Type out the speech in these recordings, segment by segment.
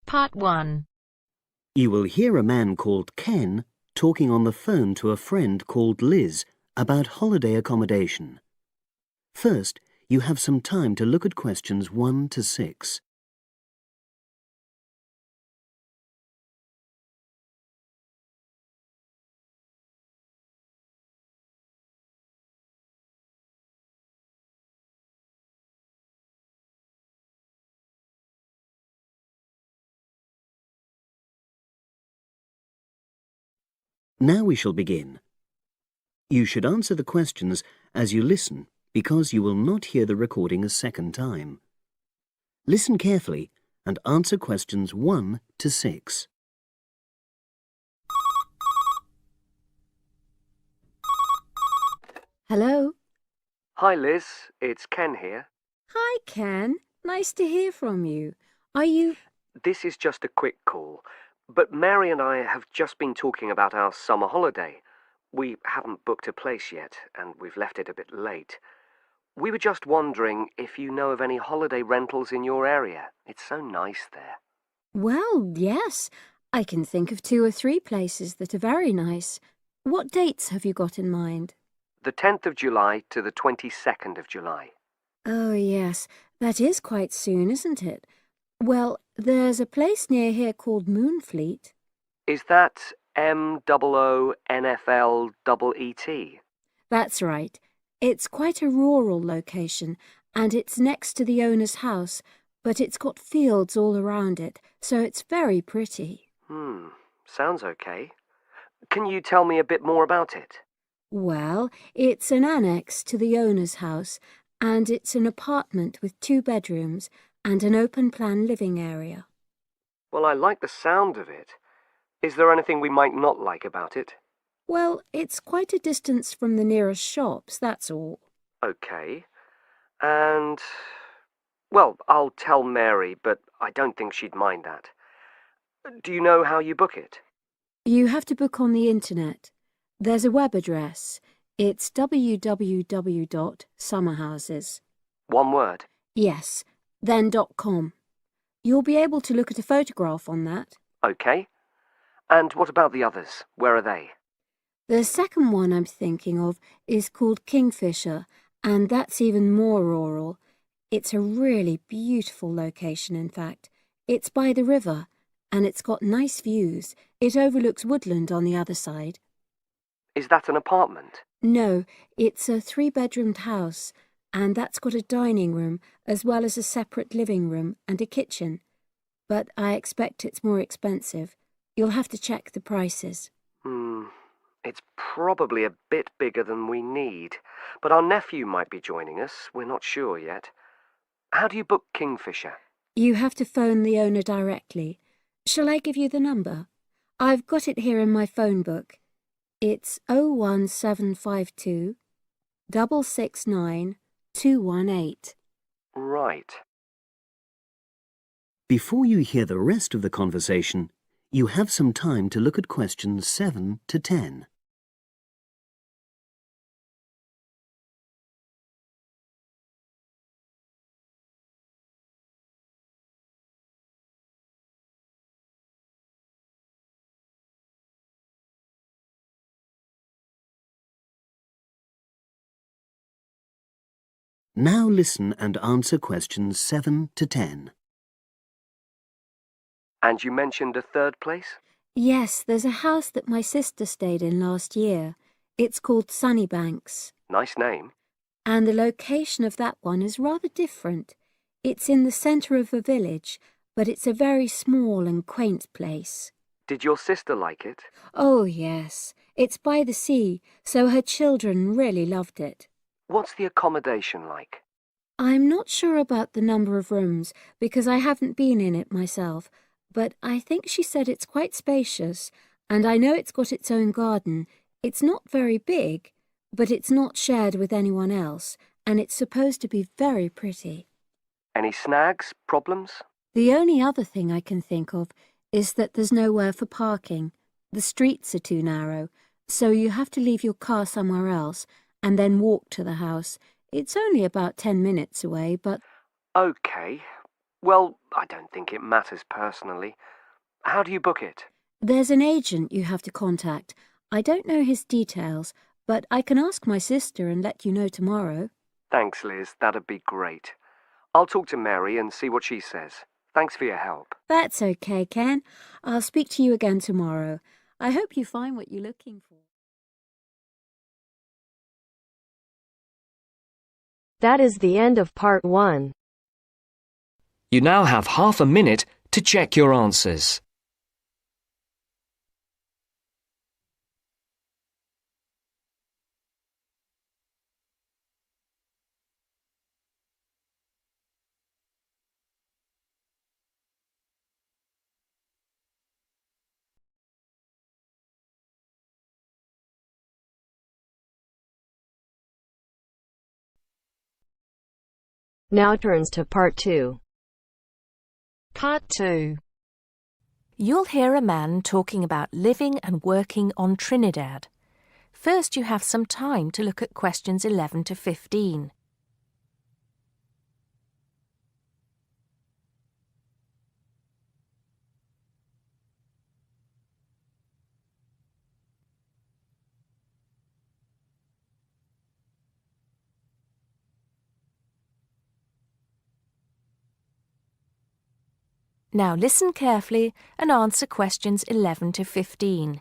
Part 1. You will hear a man called Ken talking on the phone to a friend called Liz about holiday accommodation. First, you have some time to look at questions 1 to 6. Now we shall begin. You should answer the questions as you listen because you will not hear the recording a second time. Listen carefully and answer questions 1 to 6. Hello. Hi Liz, it's Ken here. Hi, Ken. Nice to hear from you. Are you... This is just a quick call, but Mary and I have just been talking about our summer holiday. We haven't booked a place yet, and we've left it a bit late. We were just wondering if you know of any holiday rentals in your area. It's so nice there. Well, yes. I can think of 2 or 3 places that are very nice. What dates have you got in mind? The 10th of July to the 22nd of July. Oh, yes. That is quite soon, isn't it? Well, there's a place near here called Moonfleet. Is that MOONFLEET? That's right. It's quite a rural location, and it's next to the owner's house, but it's got fields all around it, so it's very pretty. Sounds okay. Can you tell me a bit more about it? Well, it's an annex to the owner's house, and it's an apartment with 2 bedrooms and an open-plan living area. Well, I like the sound of it. Is there anything we might not like about it? Well, it's quite a distance from the nearest shops, that's all. Okay. And... well, I'll tell Mary, but I don't think she'd mind that. Do you know how you book it? You have to book on the internet. There's a web address. It's www.summerhouses. One word? Yes, then .com. You'll be able to look at a photograph on that. Okay. And what about the others? Where are they? The second one I'm thinking of is called Kingfisher, and that's even more rural. It's a really beautiful location, in fact. It's by the river, and it's got nice views. It overlooks woodland on the other side. Is that an apartment? No, it's a 3-bedroomed house, and that's got a dining room as well as a separate living room and a kitchen. But I expect it's more expensive. You'll have to check the prices. It's probably a bit bigger than we need, but our nephew might be joining us. We're not sure yet. How do you book Kingfisher? You have to phone the owner directly. Shall I give you the number? I've got it here in my phone book. It's 01752 669 218. Right. Before you hear the rest of the conversation, you have some time to look at questions 7 to 10. Now listen and answer questions 7 to 10. And you mentioned a third place? Yes, there's a house that my sister stayed in last year. It's called Sunnybanks. Nice name. And the location of that one is rather different. It's in the centre of a village, but it's a very small and quaint place. Did your sister like it? Oh, yes. It's by the sea, so her children really loved it. What's the accommodation like? I'm not sure about the number of rooms, because I haven't been in it myself, but I think she said it's quite spacious, and I know it's got its own garden. It's not very big, but it's not shared with anyone else, and it's supposed to be very pretty. Any snags, problems? The only other thing I can think of is that there's nowhere for parking. The streets are too narrow, so you have to leave your car somewhere else and then walk to the house. It's only about 10 minutes away, but... Okay. Well, I don't think it matters personally. How do you book it? There's an agent you have to contact. I don't know his details, but I can ask my sister and let you know tomorrow. Thanks, Liz. That'd be great. I'll talk to Mary and see what she says. Thanks for your help. That's okay, Ken. I'll speak to you again tomorrow. I hope you find what you're looking for. That is the end of part 1. You now have half a minute to check your answers. Now turns to part 2. Part 2. You'll hear a man talking about living and working on Trinidad. First, you have some time to look at questions 11 to 15. Now listen carefully and answer questions 11 to 15.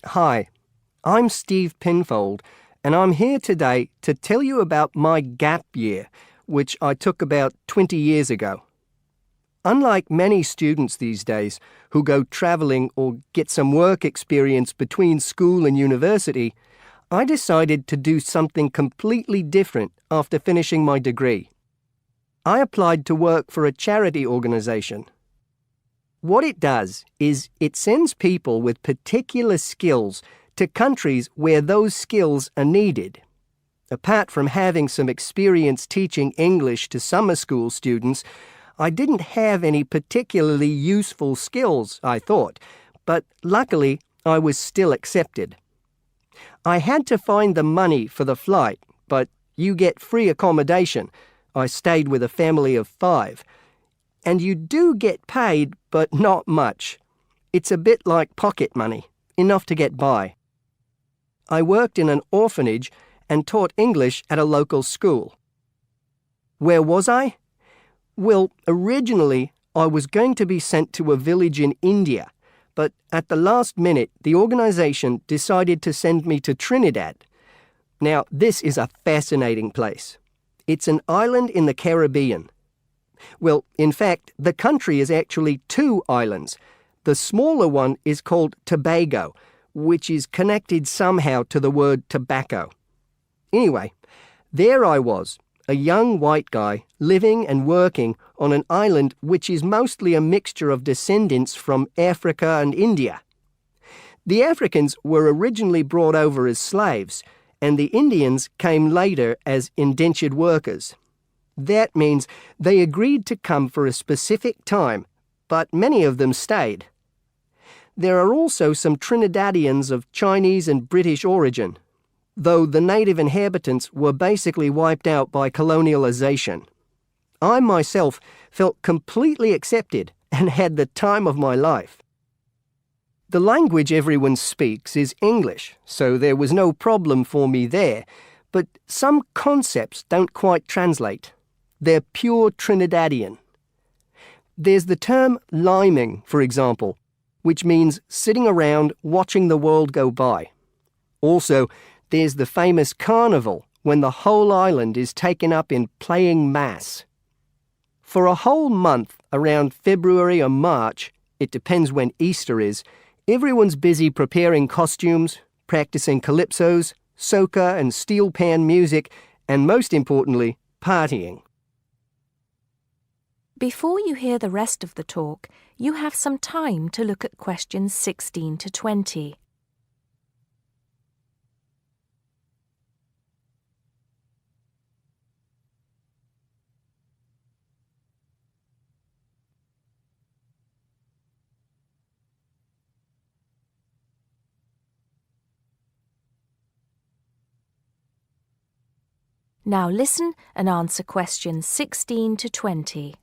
Hi, I'm Steve Pinfold, and I'm here today to tell you about my gap year, which I took about 20 years ago. Unlike many students these days who go travelling or get some work experience between school and university, I decided to do something completely different after finishing my degree. I applied to work for a charity organisation. What it does is it sends people with particular skills to countries where those skills are needed. Apart from having some experience teaching English to summer school students, I didn't have any particularly useful skills, I thought, but luckily I was still accepted. I had to find the money for the flight, but you get free accommodation. I stayed with a family of 5. And you do get paid, but not much. It's a bit like pocket money, enough to get by. I worked in an orphanage and taught English at a local school. Where was I? Well, originally I was going to be sent to a village in India, but at the last minute the organisation decided to send me to Trinidad. Now, this is a fascinating place. It's an island in the Caribbean. Well, in fact, the country is actually 2 islands. The smaller one is called Tobago, which is connected somehow to the word tobacco. Anyway, there I was, a young white guy living and working on an island which is mostly a mixture of descendants from Africa and India. The Africans were originally brought over as slaves, and the Indians came later as indentured workers. That means they agreed to come for a specific time, but many of them stayed. There are also some Trinidadians of Chinese and British origin, though the native inhabitants were basically wiped out by colonialization. I myself felt completely accepted and had the time of my life. The language everyone speaks is English, so there was no problem for me there, but some concepts don't quite translate. They're pure Trinidadian. There's the term liming, for example, which means sitting around watching the world go by. Also, there's the famous carnival, when the whole island is taken up in playing mass. For a whole month, around February or March, it depends when Easter is, everyone's busy preparing costumes, practicing calypsos, soca and steel pan music, and most importantly, partying. Before you hear the rest of the talk, you have some time to look at questions 16 to 20. Now listen and answer questions 16 to 20.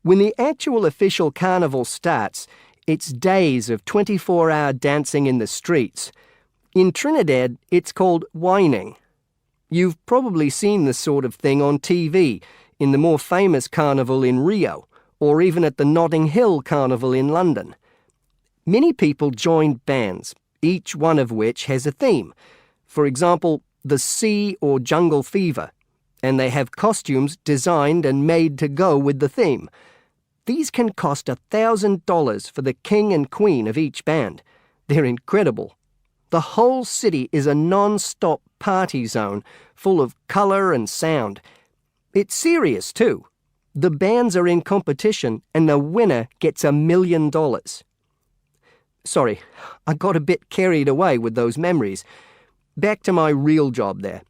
When the actual official carnival starts, it's days of 24-hour dancing in the streets. In Trinidad, it's called whining. You've probably seen this sort of thing on TV, in the more famous carnival in Rio, or even at the Notting Hill Carnival in London. Many people join bands, each one of which has a theme. For example, the Sea or Jungle Fever, and they have costumes designed and made to go with the theme. These can cost $1,000 for the king and queen of each band. They're incredible. The whole city is a non-stop party zone, full of colour and sound. It's serious too. The bands are in competition and the winner gets $1 million. Sorry, I got a bit carried away with those memories. Back to my real job there.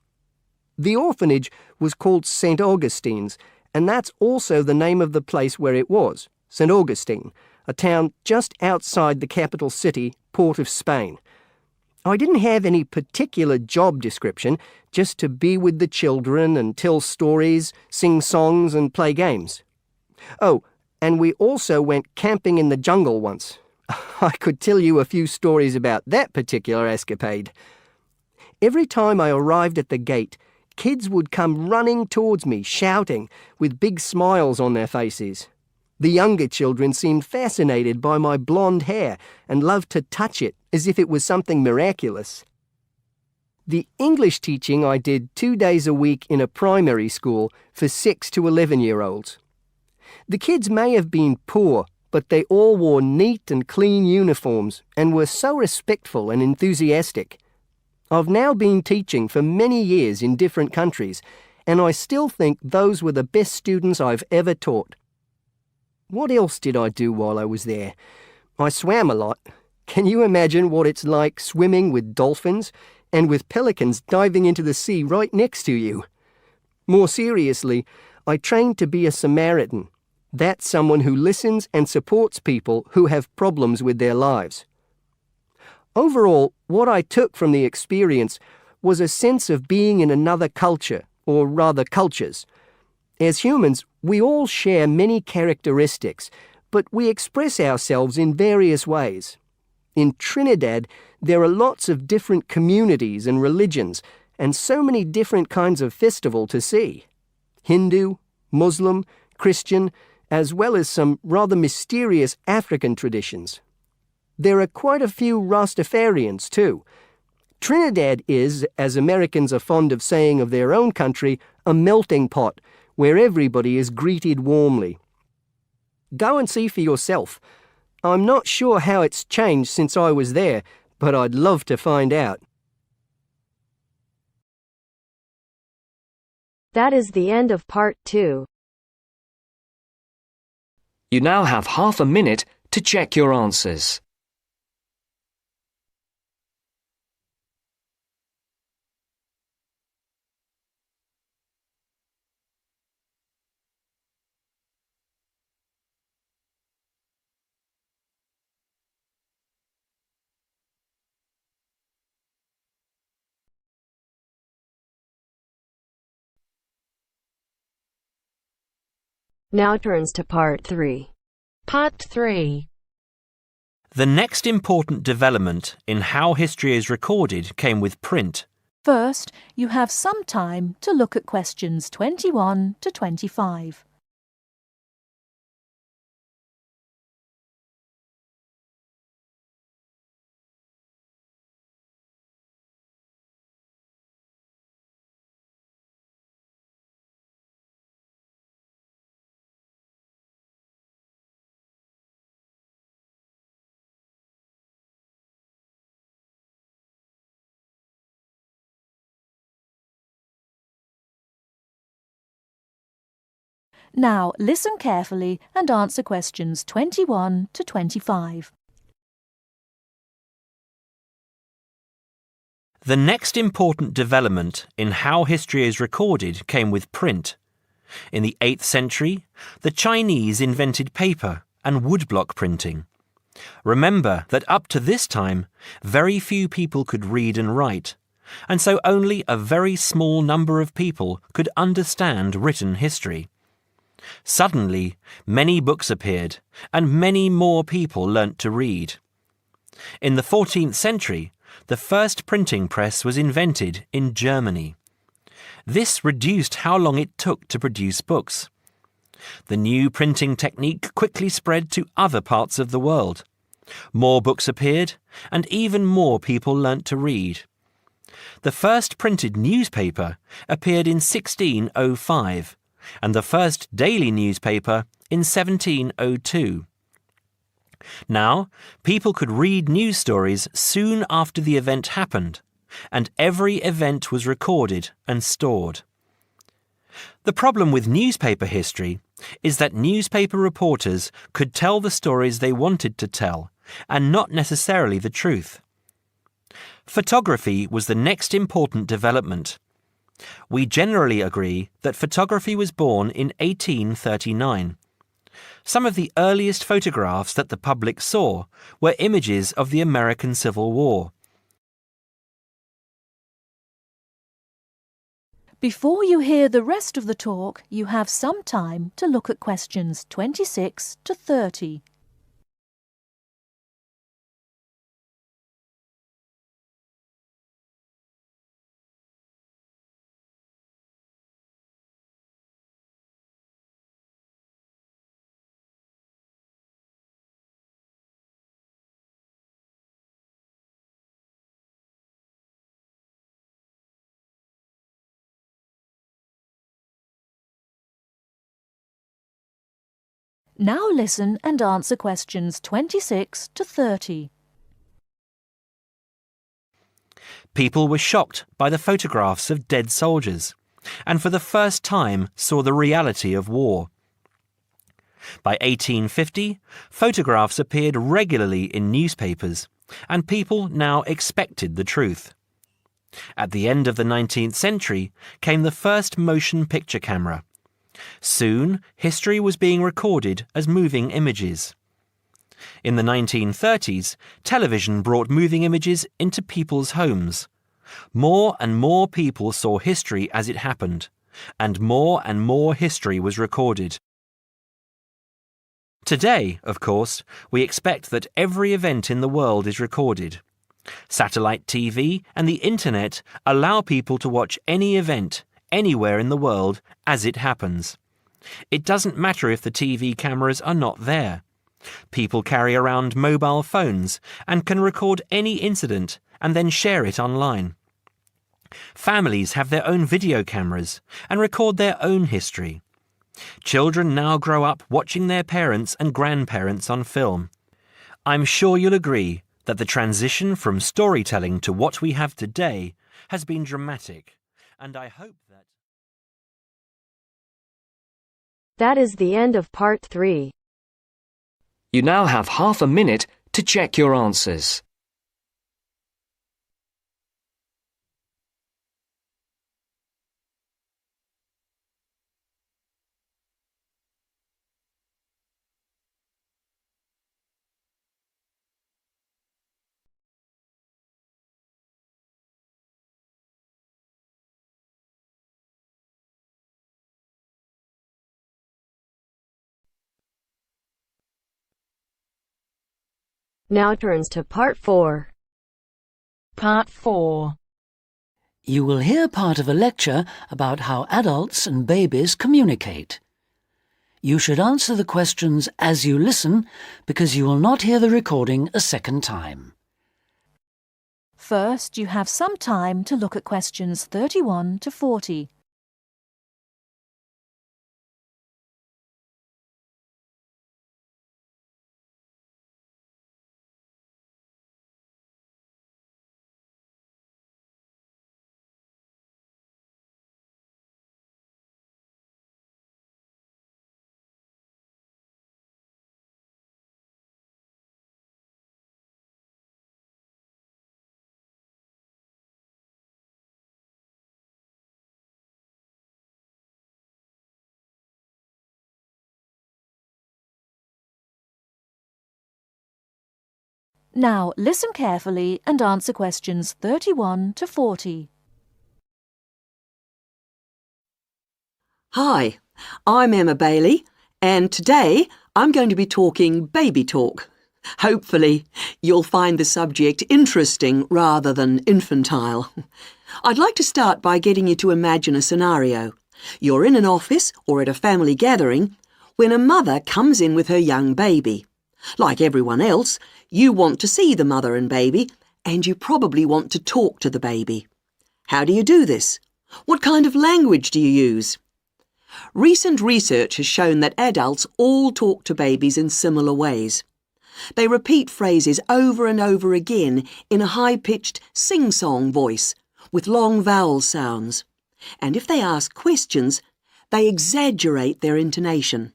The orphanage was called St. Augustine's, and that's also the name of the place where it was, St. Augustine, a town just outside the capital city, Port of Spain. I didn't have any particular job description, just to be with the children and tell stories, sing songs and play games. Oh, and we also went camping in the jungle once. I could tell you a few stories about that particular escapade. Every time I arrived at the gate, kids would come running towards me, shouting, with big smiles on their faces. The younger children seemed fascinated by my blonde hair and loved to touch it as if it was something miraculous. The English teaching I did 2 days a week in a primary school for 6 to 11-year-olds. The kids may have been poor, but they all wore neat and clean uniforms and were so respectful and enthusiastic. I've now been teaching for many years in different countries, and I still think those were the best students I've ever taught. What else did I do while I was there? I swam a lot. Can you imagine what it's like swimming with dolphins and with pelicans diving into the sea right next to you? More seriously, I trained to be a Samaritan. That's someone who listens and supports people who have problems with their lives. Overall, what I took from the experience was a sense of being in another culture, or rather cultures. As humans, we all share many characteristics, but we express ourselves in various ways. In Trinidad, there are lots of different communities and religions, and so many different kinds of festival to see. Hindu, Muslim, Christian, as well as some rather mysterious African traditions. There are quite a few Rastafarians too. Trinidad is, as Americans are fond of saying of their own country, a melting pot where everybody is greeted warmly. Go and see for yourself. I'm not sure how it's changed since I was there, but I'd love to find out. That is the end of part 2. You now have half a minute to check your answers. Now turns to part 3. Part 3. The next important development in how history is recorded came with print. First, you have some time to look at questions 21 to 25. Now, listen carefully and answer questions 21 to 25. The next important development in how history is recorded came with print. In the 8th century, the Chinese invented paper and woodblock printing. Remember that up to this time, very few people could read and write, and so only a very small number of people could understand written history. Suddenly, many books appeared, and many more people learnt to read. In the 14th century, the first printing press was invented in Germany. This reduced how long it took to produce books. The new printing technique quickly spread to other parts of the world. More books appeared, and even more people learnt to read. The first printed newspaper appeared in 1605, and the first daily newspaper in 1702. Now, people could read news stories soon after the event happened, and every event was recorded and stored. The problem with newspaper history is that newspaper reporters could tell the stories they wanted to tell, and not necessarily the truth. Photography was the next important development. We generally agree that photography was born in 1839. Some of the earliest photographs that the public saw were images of the American Civil War. Before you hear the rest of the talk, you have some time to look at questions 26 to 30. Now listen and answer questions 26 to 30. People were shocked by the photographs of dead soldiers, and for the first time saw the reality of war. By 1850, photographs appeared regularly in newspapers, and people now expected the truth. At the end of the 19th century came the first motion picture camera. Soon, history was being recorded as moving images. In the 1930s, television brought moving images into people's homes. More and more people saw history as it happened, and more history was recorded. Today, of course, we expect that every event in the world is recorded. Satellite TV and the Internet allow people to watch any event, anywhere in the world, as it happens. It doesn't matter if the TV cameras are not there. People carry around mobile phones and can record any incident and then share it online. Families have their own video cameras and record their own history. Children now grow up watching their parents and grandparents on film. I'm sure you'll agree that the transition from storytelling to what we have today has been dramatic, and I hope that... That is the end of part 3. You now have half a minute to check your answers. Now turns to part 4. Part 4. You will hear part of a lecture about how adults and babies communicate. You should answer the questions as you listen because you will not hear the recording a second time. First, you have some time to look at questions 31 to 40. Now listen carefully and answer questions 31 to 40. Hi, I'm Emma Bailey, and today I'm going to be talking baby talk. Hopefully, you'll find the subject interesting rather than infantile. I'd like to start by getting you to imagine a scenario. You're in an office or at a family gathering when a mother comes in with her young baby. Like everyone else, you want to see the mother and baby, and you probably want to talk to the baby. How do you do this? What kind of language do you use? Recent research has shown that adults all talk to babies in similar ways. They repeat phrases over and over again in a high-pitched sing-song voice with long vowel sounds. And if they ask questions, they exaggerate their intonation.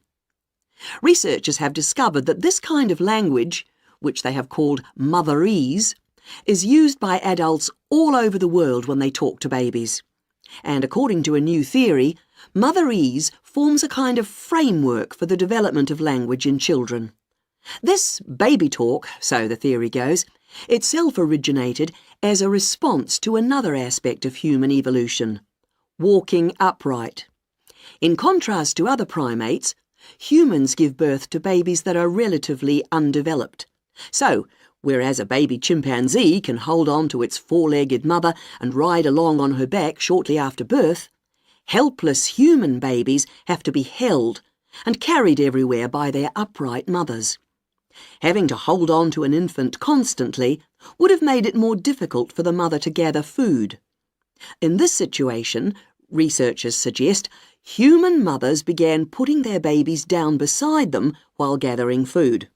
Researchers have discovered that this kind of language, which they have called motherese, is used by adults all over the world when they talk to babies. And according to a new theory, motherese forms a kind of framework for the development of language in children. This baby talk, so the theory goes, itself originated as a response to another aspect of human evolution, walking upright. In contrast to other primates, humans give birth to babies that are relatively undeveloped. So, whereas a baby chimpanzee can hold on to its four-legged mother and ride along on her back shortly after birth, helpless human babies have to be held and carried everywhere by their upright mothers. Having to hold on to an infant constantly would have made it more difficult for the mother to gather food. In this situation, researchers suggest, human mothers began putting their babies down beside them while gathering food.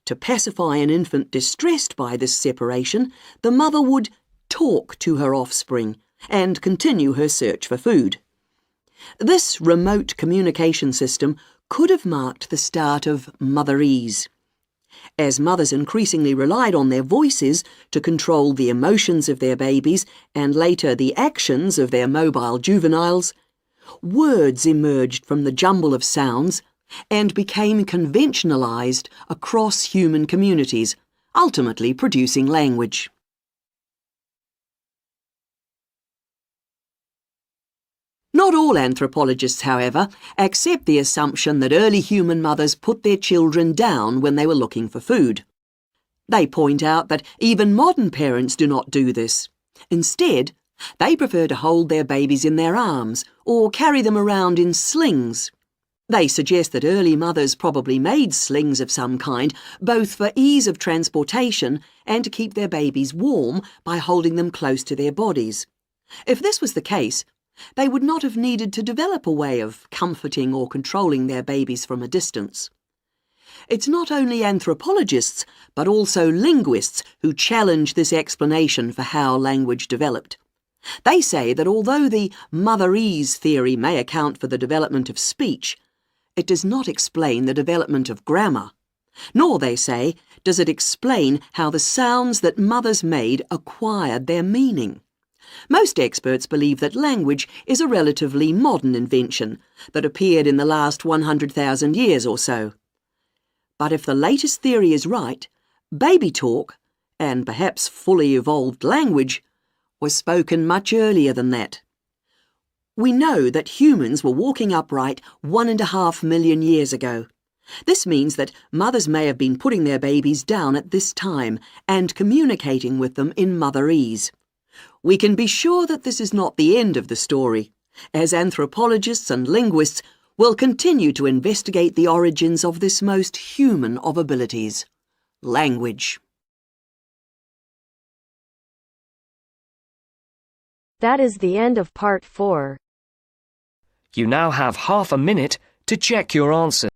To pacify an infant distressed by this separation, the mother would talk to her offspring and continue her search for food. This remote communication system could have marked the start of motherese. As mothers increasingly relied on their voices to control the emotions of their babies and later the actions of their mobile juveniles, words emerged from the jumble of sounds and became conventionalized across human communities, ultimately producing language. Not all anthropologists, however, accept the assumption that early human mothers put their children down when they were looking for food. They point out that even modern parents do not do this. Instead, they prefer to hold their babies in their arms or carry them around in slings. They suggest that early mothers probably made slings of some kind, both for ease of transportation and to keep their babies warm by holding them close to their bodies. If this was the case, they would not have needed to develop a way of comforting or controlling their babies from a distance. It's not only anthropologists, but also linguists who challenge this explanation for how language developed. They say that although the motherese theory may account for the development of speech, it does not explain the development of grammar. Nor, they say, does it explain how the sounds that mothers made acquired their meaning. Most experts believe that language is a relatively modern invention that appeared in the last 100,000 years or so. But if the latest theory is right, baby talk, and perhaps fully evolved language, was spoken much earlier than that. We know that humans were walking upright 1.5 million years ago. This means that mothers may have been putting their babies down at this time and communicating with them in motherese. We can be sure that this is not the end of the story, as anthropologists and linguists will continue to investigate the origins of this most human of abilities, language. That is the end of part 4. You now have half a minute to check your answer.